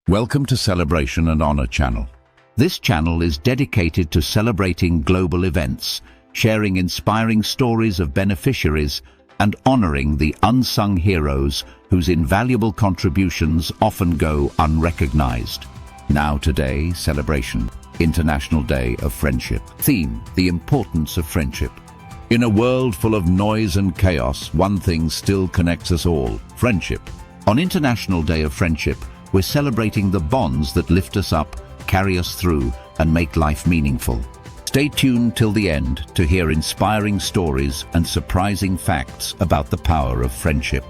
Welcome to Celebration and Honor channel. This channel is dedicated to celebrating global events, sharing inspiring stories of beneficiaries, and honoring the unsung heroes whose invaluable contributions often go unrecognized. Now today, celebration, International Day of Friendship. Theme, the importance of friendship. In a world full of noise and chaos, one thing still connects us all: friendship. On International Day of Friendship, we're celebrating the bonds that lift us up, carry us through, and make life meaningful. Stay tuned till the end to hear inspiring stories and surprising facts about the power of friendship.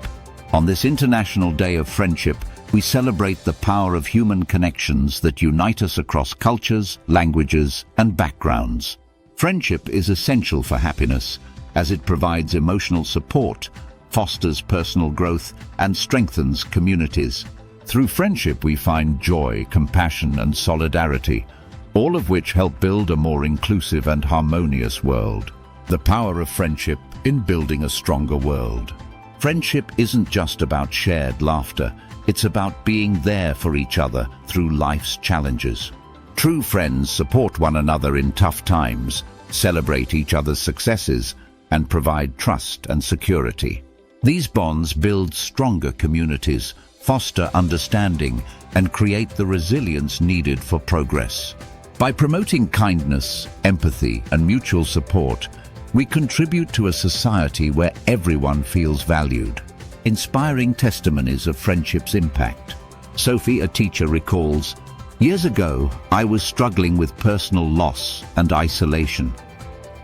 On this International Day of Friendship, we celebrate the power of human connections that unite us across cultures, languages, and backgrounds. Friendship is essential for happiness, as it provides emotional support, fosters personal growth, and strengthens communities. Through friendship, we find joy, compassion, and solidarity, all of which help build a more inclusive and harmonious world. The power of friendship in building a stronger world. Friendship isn't just about shared laughter, it's about being there for each other through life's challenges. True friends support one another in tough times, celebrate each other's successes, and provide trust and security. These bonds build stronger communities, foster understanding, and create the resilience needed for progress. By promoting kindness, empathy, and mutual support, we contribute to a society where everyone feels valued. Inspiring testimonies of friendship's impact. Sophie, a teacher, recalls, "Years ago, I was struggling with personal loss and isolation.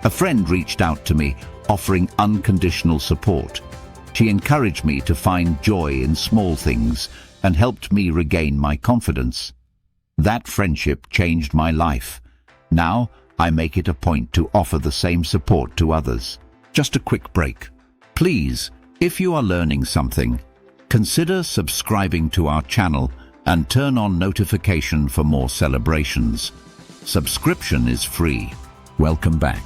A friend reached out to me, offering unconditional support. She encouraged me to find joy in small things and helped me regain my confidence. That friendship changed my life. Now, I make it a point to offer the same support to others." Just a quick break. Please, if you are learning something, consider subscribing to our channel and turn on notification for more celebrations. Subscription is free. Welcome back.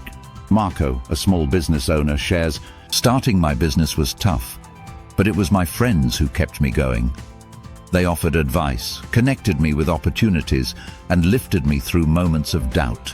Marco, a small business owner, shares, "Starting my business was tough, but it was my friends who kept me going. They offered advice, connected me with opportunities, and lifted me through moments of doubt.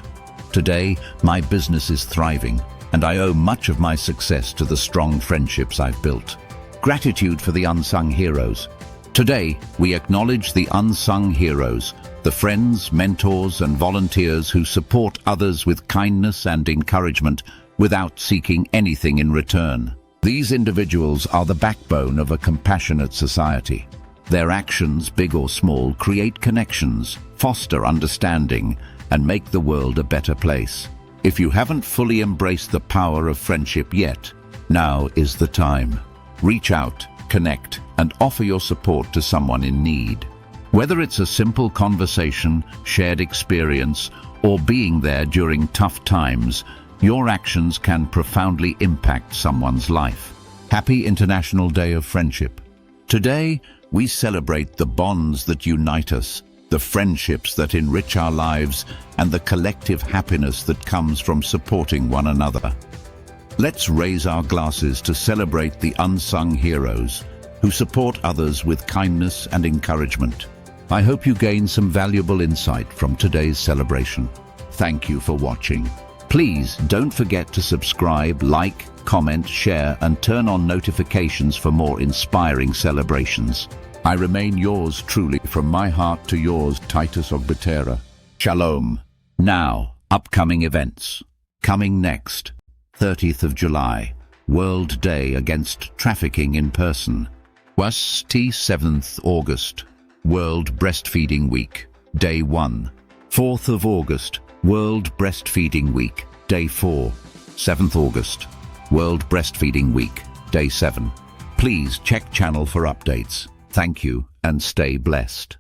Today, my business is thriving, and I owe much of my success to the strong friendships I've built." Gratitude for the unsung heroes. Today, we acknowledge the unsung heroes, the friends, mentors, and volunteers who support others with kindness and encouragement without seeking anything in return. These individuals are the backbone of a compassionate society. Their actions, big or small, create connections, foster understanding, and make the world a better place. If you haven't fully embraced the power of friendship yet, now is the time. Reach out, connect, and offer your support to someone in need. Whether it's a simple conversation, shared experience, or being there during tough times, your actions can profoundly impact someone's life. Happy International Day of Friendship. Today, we celebrate the bonds that unite us, the friendships that enrich our lives, and the collective happiness that comes from supporting one another. Let's raise our glasses to celebrate the unsung heroes who support others with kindness and encouragement. I hope you gain some valuable insight from today's celebration. Thank you for watching. Please don't forget to subscribe, like, comment, share, and turn on notifications for more inspiring celebrations. I remain yours truly, from my heart to yours, Titus Ogbetera. Shalom. Now, upcoming events. Coming next, 30th of July, World Day Against Trafficking in Person. 7th August, World Breastfeeding Week, Day 1. 4th of August, World Breastfeeding Week, Day 4. 7th August, World Breastfeeding Week, Day 7. Please check channel for updates. Thank you and stay blessed.